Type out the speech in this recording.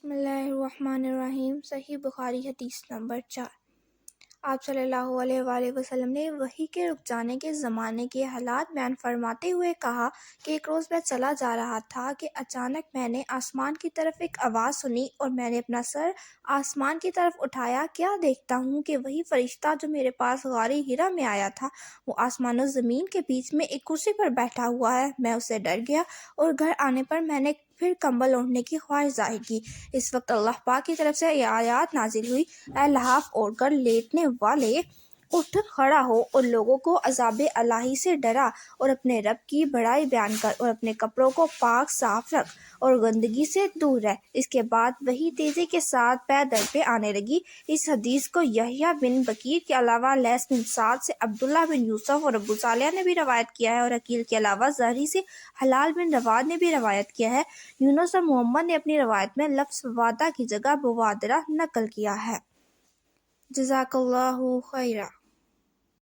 بسم اللہ الرحمن الرحیم۔ صحیح بخاری حدیث نمبر 4۔ آپ صلی اللہ علیہ وآلہ وسلم نے وحی کے رک جانے کے زمانے کے حالات بیان فرماتے ہوئے کہا کہ ایک روز میں چلا جا رہا تھا کہ اچانک میں نے آسمان کی طرف ایک آواز سنی اور میں نے اپنا سر آسمان کی طرف اٹھایا، کیا دیکھتا ہوں کہ وہی فرشتہ جو میرے پاس غار حرا میں آیا تھا وہ آسمان و زمین کے بیچ میں ایک کرسی پر بیٹھا ہوا ہے۔ میں اسے ڈر گیا اور گھر آنے پر میں نے پھر کمبل اوڑھنے کی خواہش ظاہر کی۔ اس وقت اللہ پاک کی طرف سے یہ آیات نازل ہوئی، اے لحاف اوڑھ کر لیٹنے والے، اٹھ کھڑا ہو اور لوگوں کو عذاب الہی سے ڈرا اور اپنے رب کی بڑائی بیان کر اور اپنے کپڑوں کو پاک صاف رکھ اور گندگی سے دور رہ۔ اس کے بعد وہی تیزی کے ساتھ پے در پہ آنے لگی۔ اس حدیث کو یحییٰ بن بکیر کے علاوہ لیث بن سعد سے عبداللہ بن یوسف اور ابو صالح نے بھی روایت کیا ہے اور عقیل کے علاوہ زہری سے حلال بن رواد نے بھی روایت کیا ہے۔ یونس اور محمد نے اپنی روایت میں لفظ وادہ کی جگہ بوادرہ نقل کیا ہے۔ جزاک اللہ خیرا۔